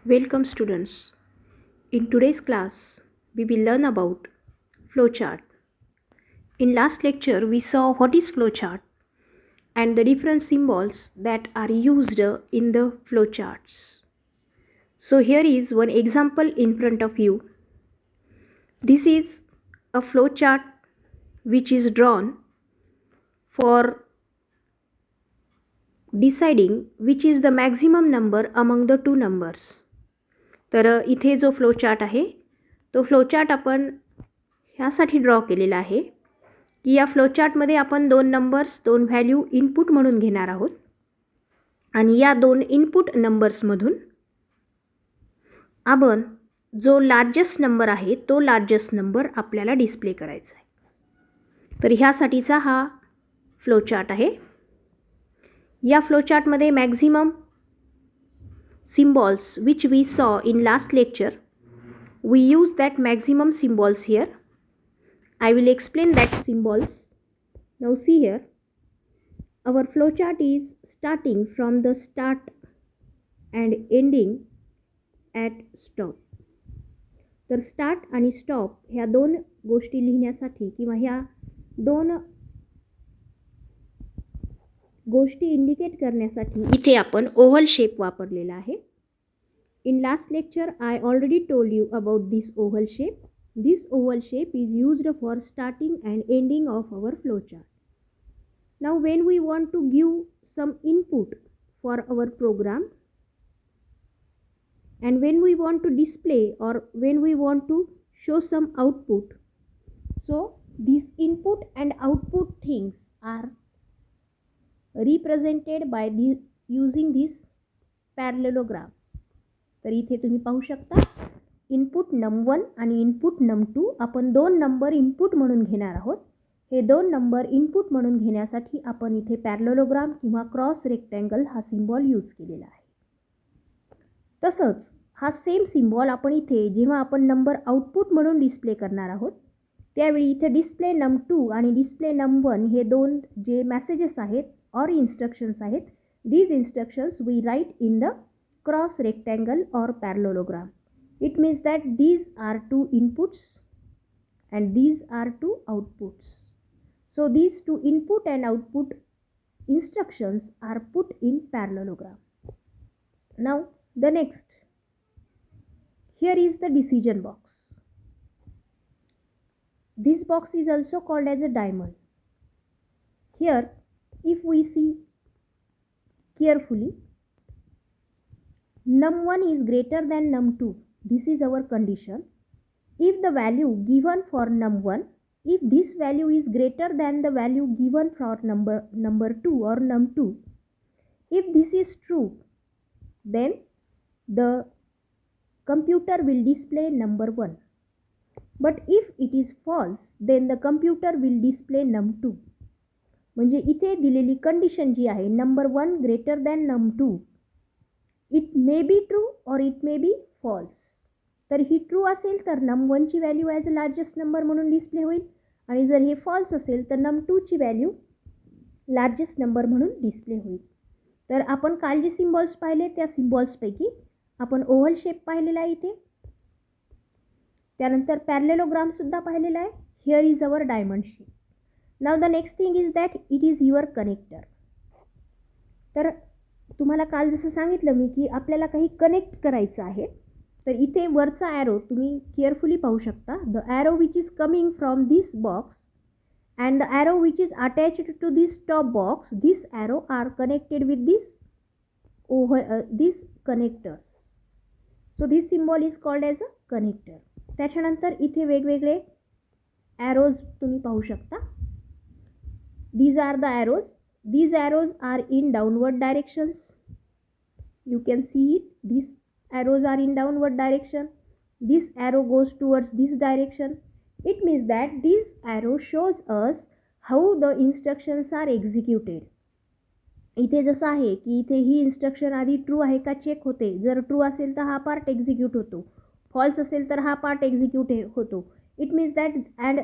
Welcome students. In today's class, we will learn about flowchart. In last lecture, we saw what is flowchart and the different symbols that are used in the flowcharts. So here is one example in front of you. This is a flowchart which is drawn for deciding which is the maximum number among the two numbers. तर इथे जो flowchart आहे तो flowchart आपण ह्यासाठी draw केलेला आहे की या फ्लोचार्टमध्ये आपण दोन नंबर्स दोन व्हॅल्यू इनपुट म्हणून घेणार आहोत आणि या दोन इनपुट नंबर्समधून आपण जो लार्जेस्ट नंबर आहे तो लार्जेस्ट नंबर आपल्याला डिस्प्ले करायचा आहे. तर ह्यासाठीचा हा फ्लोचार्ट आहे. या फ्लोचार्टमध्ये maximum symbols which we saw in last lecture, we use that maximum symbols here. I will explain that symbols. Now see here, our flowchart is starting from the start and ending at stop. तर start आणि stop ह्या दोन गोष्टी लिहिण्यासाठी किंवा ह्या दोन गोष्टी इंडिकेट करण्यासाठी इथे आपण ओव्हल शेप वापरलेला आहे. In last lecture, I already told you about this oval shape. This oval shape is used for starting and ending of our flowchart. Now, when we want to give some input for our program, and when we want to display or when we want to show some output, so these input and output things are represented by using this parallelogram. तर इथे तुम्ही पाहू शकता input num1 आणि input num2 आपण दोन number input म्हणून घेणार आहोत. हे दोन नंबर इनपुट म्हणून घेण्यासाठी आपण इथे पॅरलेलोग्राम किंवा क्रॉस रेक्टँगल हा सिम्बॉल यूज केलेला आहे. तसंच हा सेम सिम्बॉल आपण इथे जेव्हा आपण नंबर आउटपुट म्हणून डिस्प्ले करणार आहोत त्यावेळी इथे डिस्प्ले num2 आणि डिस्प्ले num1 हे दोन जे मेसेजेस आहेत और इन्स्ट्रक्शन्स आहेत, these instructions we write in the cross rectangle or parallelogram. It means that these are two inputs and these are two outputs. So these two input and output instructions are put in parallelogram. Now the next, here is the decision box. This box is also called as a diamond. Here if we see carefully, num1 is greater than num2. This is our condition. If the value given for num1, if this value is greater than the value given for number 2 or num2, if this is true, then the computer will display number 1. But if it is false, then the computer will display num2. म्हणजे इथे दिलेली condition जी आहे number 1 greater than num2, it may be true और it may be false. तर ही true असेल तर num1 ची value as a largest number म्हणून डिस्प्ले होईल आणि जर हे फॉल्स असेल तर num2 ची व्हॅल्यू लार्जेस्ट नंबर म्हणून डिस्प्ले होईल. तर आपण काल जे सिम्बॉल्स पाहिले त्या सिम्बॉल्सपैकी आपण ओव्हल शेप पाहिलेला आहे इथे, त्यानंतर पॅरलेलोग्रामसुद्धा पाहिलेला आहे. Here is our diamond shape. Now the next thing is that it is your connector. तर तुम्हाला काल जसं सांगितलं मी की आपल्याला काही कनेक्ट करायचं आहे, तर इथे वरचा ॲरो तुम्ही केअरफुली पाहू शकता. The arrow which is coming from this box and the arrow which is attached to this top box, this arrow are connected with this connectors. So this symbol is called as a connector. त्याच्यानंतर इथे वेगवेगळे arrows तुम्ही पाहू शकता. These are the arrows. These arrows are in downward directions. You can see it. These arrows are in downward direction. This arrow goes towards this direction. It means that this arrow shows us how the instructions are executed. इथे जसं आहे की इथे ही instruction आधी true आहे का check होते. जर ट्रू असेल तर हा पार्ट एक्झिक्यूट होतो, फॉल्स असेल तर हा पार्ट एक्झिक्यूट होतो. इट मीन्स दॅट अँड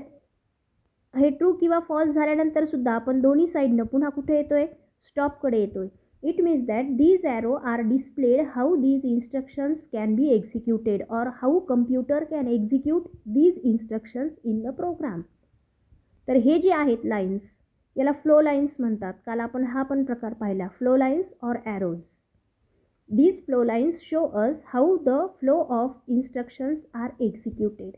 हे ट्रू किंवा फॉल्स झाल्यानंतर सुद्धा आपण दोन्ही साईडनं पुन्हा कुठे येतोय, स्टॉपकडे येतोय. It means that these arrows are displayed how these instructions can be executed or how computer can execute these instructions in the program. तर हे जे आहेत लाईन्स याला फ्लो लाईन्स म्हणतात. काल आपण हा पण प्रकार पाहिला, फ्लो लाईन्स और arrows. These flow lines show us how the flow of instructions are executed.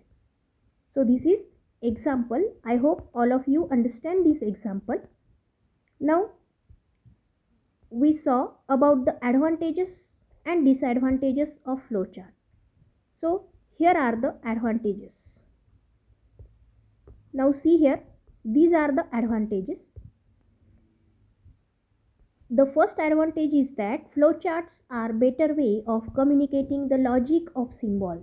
So this is example. I hope all of you understand this example. Now we saw about the advantages and disadvantages of flowchart. So here are the advantages. Now see here, these are the advantages. The first advantage is that flowcharts are better way of communicating the logic of symbol.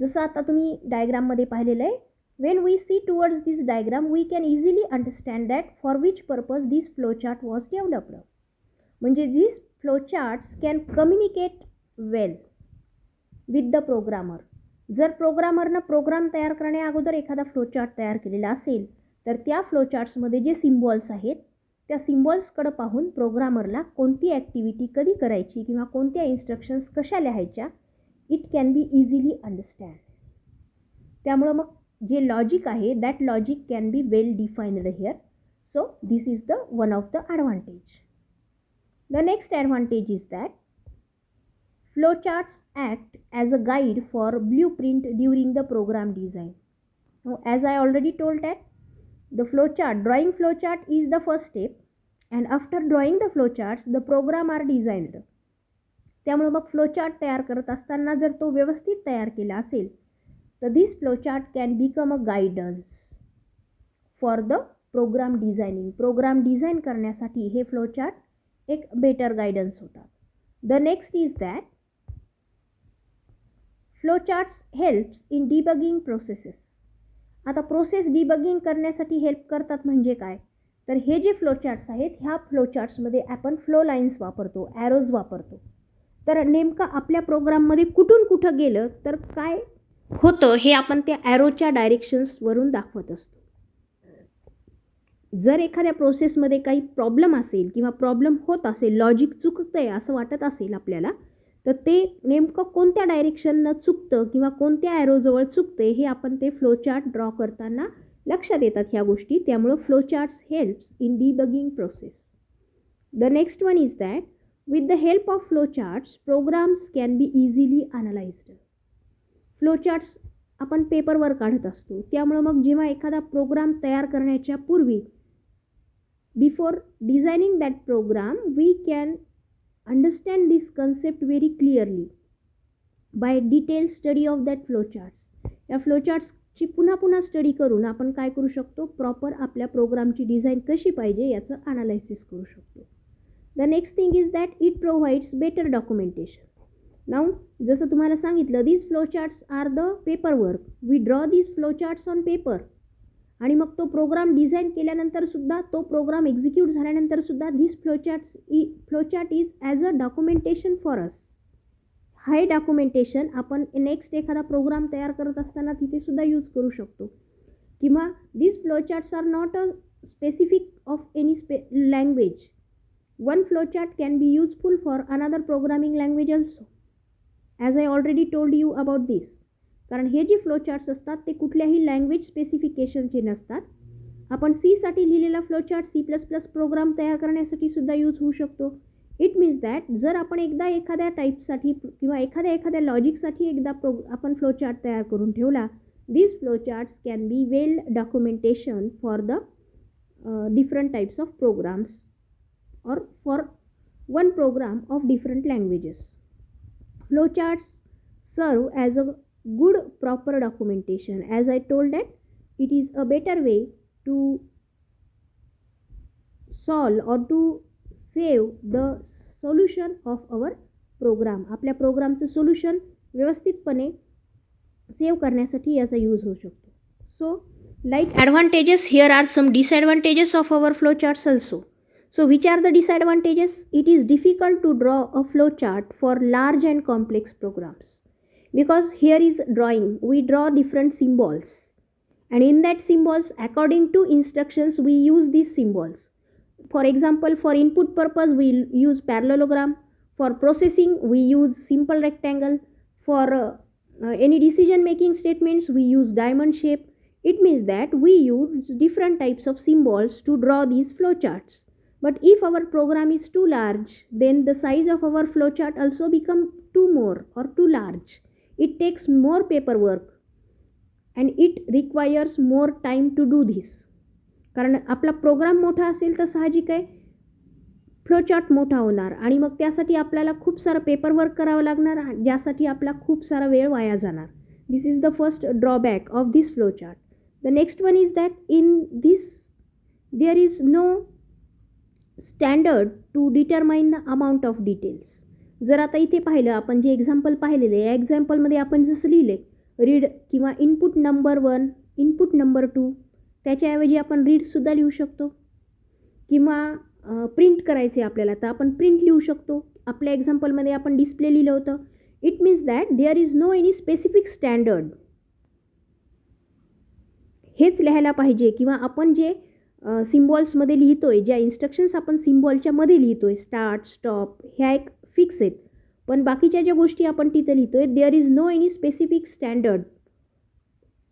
जसं आता तुम्ही डायग्राममध्ये पाहिलेलं आहे, when we see towards this diagram we can easily understand that for which purpose this flowchart was developed. म्हणजे these flowcharts can communicate well with the programmer. जर प्रोग्रामरनं programme तयार करण्या अगोदर एखादा फ्लोचार्ट तयार केलेला असेल तर त्या फ्लोचार्ट्समध्ये जे सिम्बॉल्स आहेत त्या सिम्बॉल्सकडे पाहून प्रोग्रामरला कोणती ॲक्टिव्हिटी कधी करायची किंवा कोणत्या इन्स्ट्रक्शन्स कशा लिहायच्या it can be easily understand. त्यामुळं मग जे लॉजिक आहे that logic can be well defined here. So this is the one of the advantage. The next advantage is that flowcharts act as a guide for blueprint during the program design. Now, as I already told that the drawing flowchart is the first step, and after drawing the flowcharts, the program are designed. त्यामुळे मग flowchart तयार करत असताना जर तो व्यवस्थित तयार केला असेल तर this flowchart can become a guidance for the program designing. Program design करण्यासाठी हे फ्लोचार्ट एक बेटर गायडन्स होता. The next is that flowcharts helps in debugging processes. आता प्रोसेस डिबगिंग करण्यासाठी हेल्प करतात म्हणजे काय, तर हे जे फ्लोचार्ट्स आहेत ह्या फ्लोचार्ट्समध्ये आपण फ्लो लाईन्स वापरतो, ॲरोज वापरतो. तर नेमकं आपल्या प्रोग्राममध्ये कुठून कुठं गेलं तर काय होतं हे आपण त्या ॲरोच्या डायरेक्शन्सवरून दाखवत असतो. जर एखाद्या प्रोसेसमध्ये काही प्रॉब्लेम असेल किंवा प्रॉब्लेम होत असेल, लॉजिक चुकतं आहे असं वाटत असेल आपल्याला, तर ते नेमकं कोणत्या डायरेक्शननं चुकतं किंवा कोणत्या ॲरोजवळ चुकतं हे आपण ते फ्लोचार्ट ड्रॉ करताना लक्षात येतात ह्या गोष्टी. त्यामुळं flowcharts helps in debugging process. The next one is that with the help of flowcharts programs can be easily analysed. Flowcharts आपण पेपरवर काढत असतो, त्यामुळं मग जेव्हा एखादा प्रोग्राम तयार करण्याच्या पूर्वी before designing that program we can understand this concept very clearly by detailed study of that flowcharts. या फ्लोचार्ट्सची पुन्हा पुन्हा स्टडी करून आपण काय करू शकतो, प्रॉपर आपल्या प्रोग्रामची डिझाईन कशी पाहिजे याचं अनालायसिस करू शकतो. The next thing is that it provides better documentation. Now जसं तुम्हाला सांगितलं these flowcharts are the paper work. We draw these flowcharts on paper आणि मग तो प्रोग्राम डिझाईन केल्यानंतरसुद्धा तो प्रोग्राम एक्झिक्यूट झाल्यानंतरसुद्धा this flowchart is as a documentation for us. हाय डॉक्युमेंटेशन आपण नेक्स्ट एखादा प्रोग्राम तयार करत असताना तिथेसुद्धा यूज करू शकतो. किंवा this flowcharts are not a specific of any language. One flowchart can be useful for another programming language also. As I already told you about this. कारण हे जे फ्लोचार्ट्स असतात ते कुठल्याही लँग्वेज स्पेसिफिकेशनचे नसतात. आपण सीसाठी लिहिलेला फ्लोचार्ट C++ प्रोग्राम तयार करण्यासाठी सुद्धा यूज होऊ शकतो. इट मीन्स दॅट जर आपण एकदा एखाद्या टाईपसाठी किंवा एखाद्या लॉजिकसाठी आपण फ्लोचार्ट तयार करून ठेवला, these flowcharts can be well documentation for the different types of programs or for one program of different languages. Flowcharts serve as a good proper documentation. As I told that it is a better way to solve or to save the solution of our program. आपल्या प्रोग्रामचं solution व्यवस्थितपणे save करण्यासाठी याचा use होऊ शकतो. सो like advantages, here are some disadvantages of our flowcharts also. So which are the disadvantages? It is difficult to draw a flowchart for large and complex programs. Because here is drawing, we draw different symbols and in that symbols according to instructions we use these symbols. For example, for input purpose, we use parallelogram. For processing, we use simple rectangle. For any decision making statements, we use diamond shape. It means that we use different types of symbols to draw these flowcharts. But if our program is too large, then the size of our flowchart also become too more or too large. It takes more paperwork and it requires more time to do this. कारण आपला programme मोठा असेल तर साहजिक आहे flowchart मोठा होणार आणि मग त्यासाठी आपल्याला खूप सारं पेपरवर्क करावं लागणार ज्यासाठी आपला खूप सारा वेळ वाया जाणार. This is the first drawback of this flowchart. The next one is that in this there is no standard to determine the amount of details. जर आता इथे पाहिलं आपण जे एक्झाम्पल पाहिलेले या एक्झाम्पलमध्ये आपण जसं लिहिले रीड किंवा इनपुट नंबर 1 इनपुट नंबर 2 त्याच्याऐवजी आपण रीडसुद्धा लिहू शकतो किंवा प्रिंट करायचे आपल्याला तर आपण प्रिंट लिहू शकतो. आपल्या एक्झाम्पलमध्ये आपण डिस्प्ले लिहिलं होतं. It means that there is no any specific standard. हेच लिहायला पाहिजे किंवा आपण जे सिम्बॉल्समध्ये लिहितो आहे ज्या इन्स्ट्रक्शन्स आपण सिम्बॉलच्या मध्ये लिहितो आहे स्टार्ट स्टॉप ह्या एक फिक्स आहेत. पण बाकीच्या ज्या गोष्टी आपण तिथं लिहितो आहे there is no any specific standard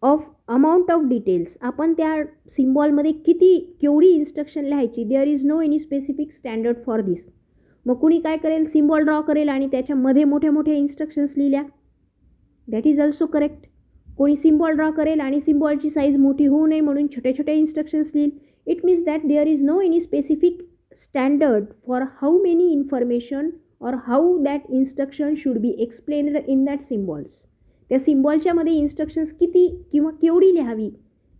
of amount of details. आपण त्या सिम्बॉलमध्ये केवढी इन्स्ट्रक्शन लिहायची there is no any specific standard for this. मग कुणी काय करेल सिम्बॉल ड्रॉ करेल आणि त्याच्यामध्ये मोठ्या मोठ्या इन्स्ट्रक्शन्स लिहिल्या दॅट इज ऑल्सो करेक्ट. कोणी सिम्बॉल ड्रॉ करेल आणि सिम्बॉलची साईज मोठी होऊ नये म्हणून छोटे छोटे इन्स्ट्रक्शन्स लिहिल. It means that there is no any specific standard for how many information और how that instruction should be explained in that symbols. त्या सिम्बॉलच्या मध्ये इन्स्ट्रक्शन्स किती किंवा केवढी लिहावी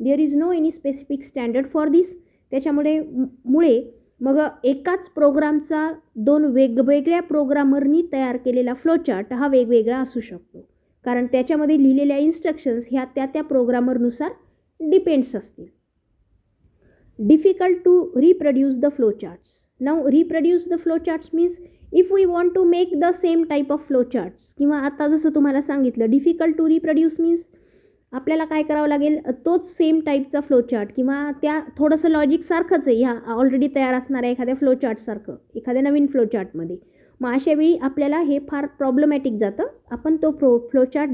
there is no any specific standard for this. त्याच्यामुळे मग एकाच प्रोग्रामचा दोन वेगवेगळ्या प्रोग्रामरनी तयार केलेला फ्लोचार्ट हा वेगवेगळा असू शकतो कारण त्याच्यामध्ये लिहिलेल्या इन्स्ट्रक्शन्स ह्या त्या प्रोग्रामरनुसार डिपेंड्स असतील. Difficult to reproduce the flowcharts. Now reproduce the flowcharts means if we want to make the same type of flowcharts किंवा आता जसं तुम्हाला सांगितलं डिफिकल्ट टू रिप्रोड्यूस मीन्स आपल्याला काय करावं लागेल तोच सेम टाईपचा फ्लोचार्ट किंवा त्या थोडंसं लॉजिक सारखंच आहे ह्या ऑलरेडी तयार असणाऱ्या एखाद्या फ्लोचार्टसारखं एखाद्या नवीन फ्लोचार्टमध्ये. मग अशावेळी आपल्याला हे फार प्रॉब्लेमॅटिक जातं. आपण तो फ्लोचार्ट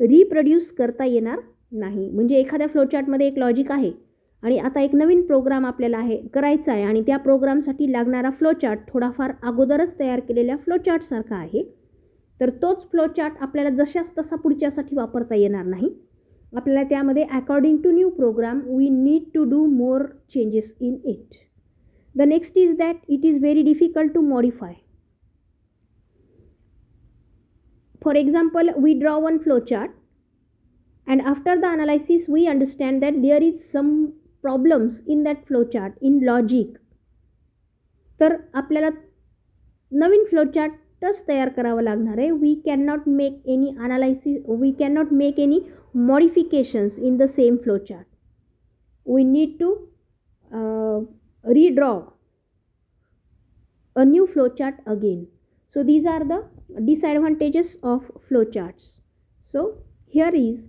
रिप्रोड्यूस करता येणार नाही. म्हणजे एखाद्या फ्लोचार्टमध्ये एक लॉजिक आहे आणि आता एक नवीन प्रोग्राम आपल्याला करायचा आहे आणि त्या प्रोग्रामसाठी लागणारा फ्लोचार्ट थोडाफार अगोदरच तयार केलेल्या फ्लोचार्टसारखा आहे तर तोच फ्लोचार्ट आपल्याला जशाच तसा पुढच्यासाठी वापरता येणार नाही. आपल्याला त्यामध्ये according to new program we need to do more changes in it. The next is that it is very difficult to modify. For example, we draw one flowchart and after the analysis we understand that there is some problems in that flowchart in logic. तर आपल्याला नवीन फ्लोचार्टच तयार करावं लागणार आहे. We can not make any analysis we can not make any modifications in the same flowchart. We need to redraw a new flowchart again. So these are the disadvantages of flowcharts. So here is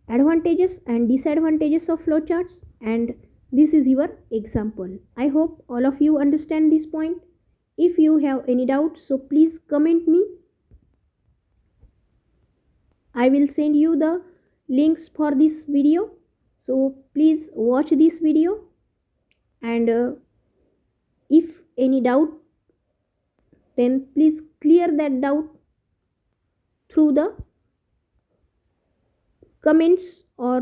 advantages and disadvantages of flowcharts and this is your example. I hope all of you understand this point. If you have any doubt so please comment me. I will send you the links for this video. So please watch this video and if any doubt then please clear that doubt through the comments or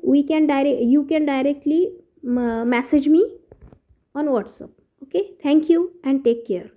you can directly message me on WhatsApp. Okay, thank you and take care.